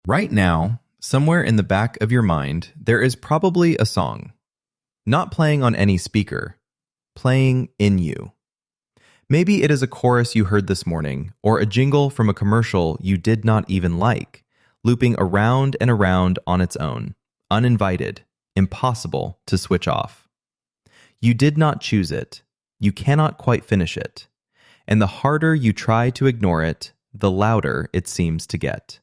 Right now, somewhere in the back of your mind, there is probably a song. Not playing on any speaker, playing in you. Maybe it is a chorus you heard this morning, or a jingle from a commercial you did not even like, looping around and around on its own, uninvited, impossible to switch off. You did not choose it. You cannot quite finish it. And the harder you try to ignore it, the louder it seems to get.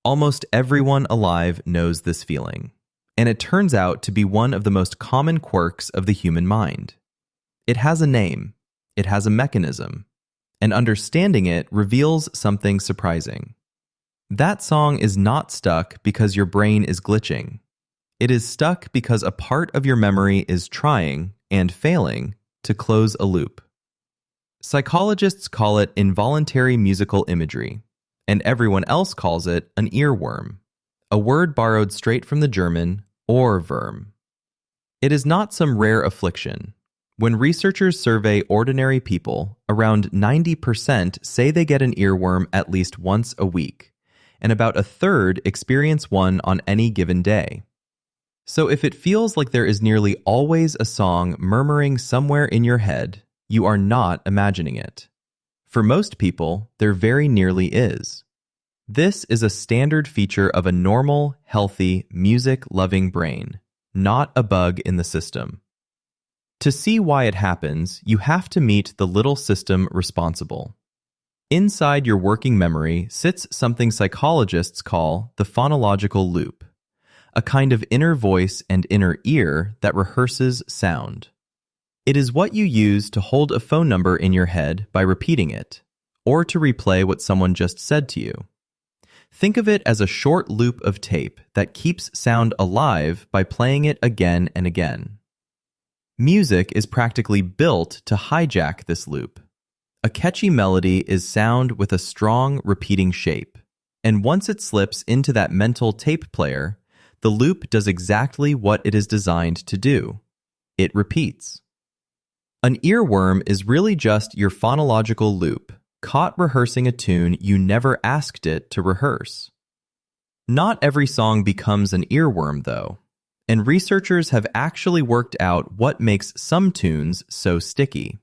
Almost everyone alive knows this feeling, and it turns out to be one of the most common quirks of the human mind. It has a name, it has a mechanism, and understanding it reveals something surprising. That song is not stuck because your brain is glitching. It is stuck because a part of your memory is trying and failing to close a loop. Psychologists call it involuntary musical imagery, and everyone else calls it an earworm, a word borrowed straight from the German earworm. It is not some rare affliction. When researchers survey ordinary people, around 90% say they get an earworm at least once a week, and about a third experience one on any given day. So if it feels like there is nearly always a song murmuring somewhere in your head, you are not imagining it. For most people, there very nearly is. This is a standard feature of a normal, healthy, music-loving brain, not a bug in the system. To see why it happens, you have to meet the little system responsible. Inside your working memory sits something psychologists call the phonological loop, a kind of inner voice and inner ear that rehearses sound. It is what you use to hold a phone number in your head by repeating it, or to replay what someone just said to you. Think of it as a short loop of tape that keeps sound alive by playing it again and again. Music is practically built to hijack this loop. A catchy melody is sound with a strong, repeating shape, and once it slips into that mental tape player, the loop does exactly what it is designed to do. It repeats. An earworm is really just your phonological loop, caught rehearsing a tune you never asked it to rehearse. Not every song becomes an earworm, though, and researchers have actually worked out what makes some tunes so sticky.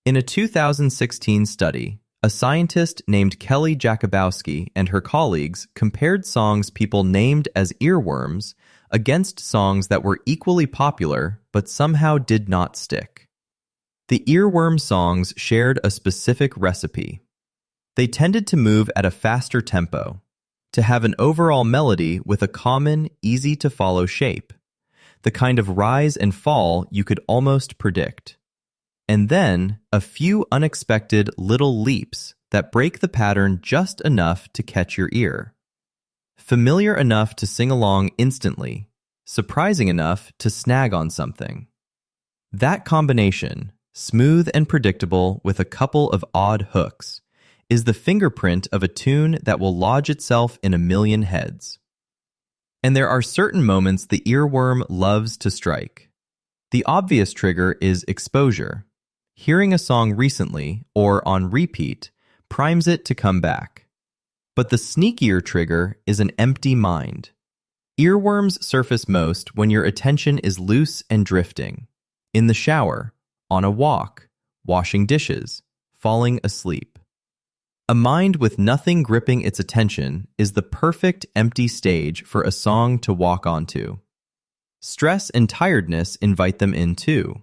In a 2016 study, a scientist named Kelly Jakubowski and her colleagues compared songs people named as earworms against songs that were equally popular but somehow did not stick. The earworm songs shared a specific recipe. They tended to move at a faster tempo, to have an overall melody with a common, easy-to-follow shape, the kind of rise and fall you could almost predict. And then a few unexpected little leaps that break the pattern just enough to catch your ear. Familiar enough to sing along instantly, surprising enough to snag on something. That combination, smooth and predictable with a couple of odd hooks, is the fingerprint of a tune that will lodge itself in a million heads. And there are certain moments the earworm loves to strike. The obvious trigger is exposure. Hearing a song recently, or on repeat, primes it to come back. But the sneakier trigger is an empty mind. Earworms surface most when your attention is loose and drifting. In the shower, on a walk, washing dishes, falling asleep. A mind with nothing gripping its attention is the perfect empty stage for a song to walk onto. Stress and tiredness invite them in too.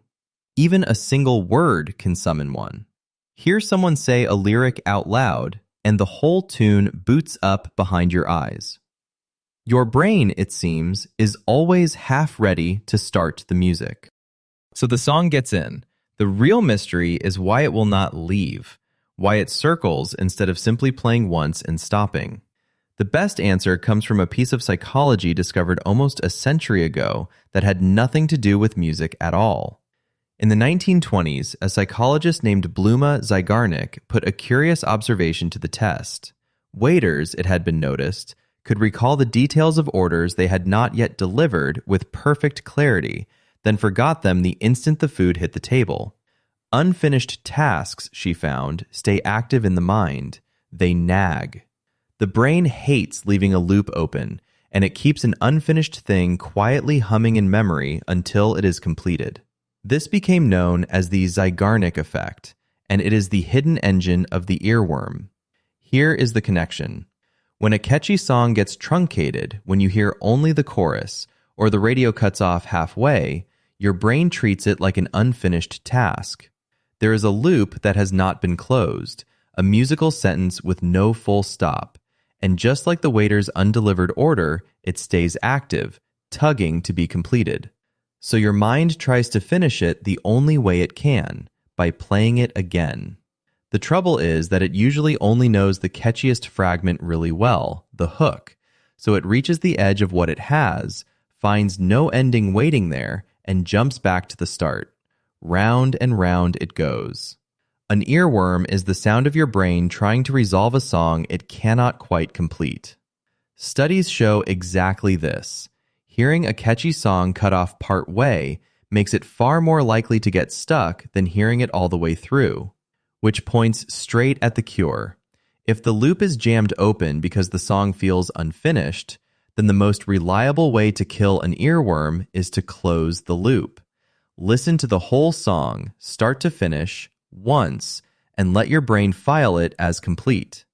Even a single word can summon one. Hear someone say a lyric out loud, and the whole tune boots up behind your eyes. Your brain, it seems, is always half ready to start the music. So the song gets in. The real mystery is why it will not leave, why it circles instead of simply playing once and stopping. The best answer comes from a piece of psychology discovered almost a century ago that had nothing to do with music at all. In the 1920s, a psychologist named Bluma Zeigarnik put a curious observation to the test. Waiters, it had been noticed, could recall the details of orders they had not yet delivered with perfect clarity, then forgot them the instant the food hit the table. Unfinished tasks, she found, stay active in the mind. They nag. The brain hates leaving a loop open, and it keeps an unfinished thing quietly humming in memory until it is completed. This became known as the Zeigarnik effect, and it is the hidden engine of the earworm. Here is the connection. When a catchy song gets truncated when you hear only the chorus, or the radio cuts off halfway, your brain treats it like an unfinished task. There is a loop that has not been closed, a musical sentence with no full stop, and just like the waiter's undelivered order, it stays active, tugging to be completed. So your mind tries to finish it the only way it can, by playing it again. The trouble is that it usually only knows the catchiest fragment really well, the hook, so it reaches the edge of what it has, finds no ending waiting there, and jumps back to the start. Round and round it goes. An earworm is the sound of your brain trying to resolve a song it cannot quite complete. Studies show exactly this. Hearing a catchy song cut off part way makes it far more likely to get stuck than hearing it all the way through, which points straight at the cure. If the loop is jammed open because the song feels unfinished, then the most reliable way to kill an earworm is to close the loop. Listen to the whole song, start to finish, once, and let your brain file it as complete.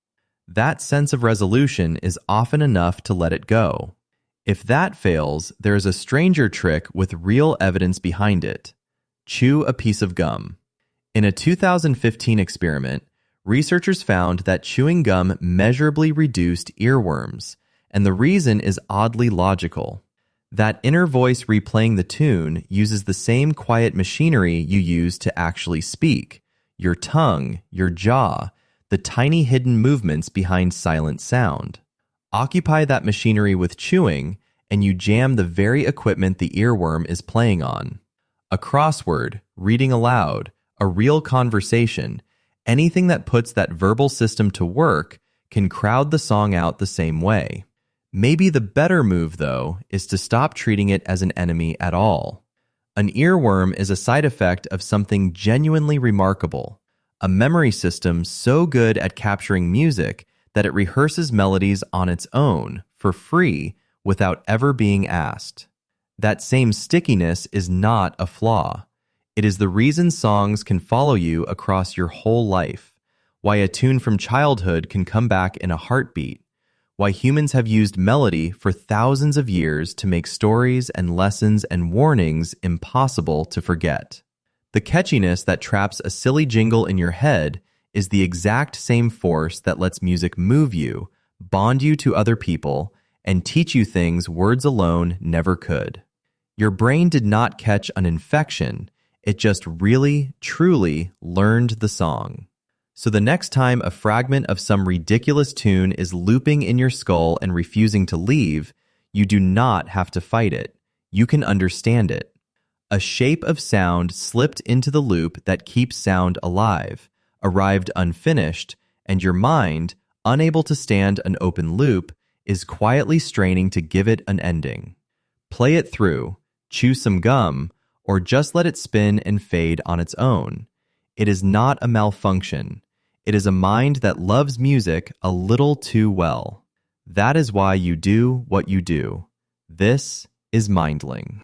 That sense of resolution is often enough to let it go. If that fails, there is a stranger trick with real evidence behind it. Chew a piece of gum. In a 2015 experiment, researchers found that chewing gum measurably reduced earworms, and the reason is oddly logical. That inner voice replaying the tune uses the same quiet machinery you use to actually speak. Your tongue, your jaw, the tiny hidden movements behind silent sound. Occupy that machinery with chewing, and you jam the very equipment the earworm is playing on. A crossword, reading aloud, a real conversation, anything that puts that verbal system to work can crowd the song out the same way. Maybe the better move, though, is to stop treating it as an enemy at all. An earworm is a side effect of something genuinely remarkable, a memory system so good at capturing music that it rehearses melodies on its own, for free, without ever being asked. That same stickiness is not a flaw. It is the reason songs can follow you across your whole life, why a tune from childhood can come back in a heartbeat, why humans have used melody for thousands of years to make stories and lessons and warnings impossible to forget. The catchiness that traps a silly jingle in your head is the exact same force that lets music move you, bond you to other people, and teach you things words alone never could. Your brain did not catch an infection, it just really, truly learned the song. So the next time a fragment of some ridiculous tune is looping in your skull and refusing to leave, you do not have to fight it. You can understand it. A shape of sound slipped into the loop that keeps sound alive, arrived unfinished, and your mind, unable to stand an open loop, is quietly straining to give it an ending. Play it through, chew some gum, or just let it spin and fade on its own. It is not a malfunction. It is a mind that loves music a little too well. That is why you do what you do. This is Mindling.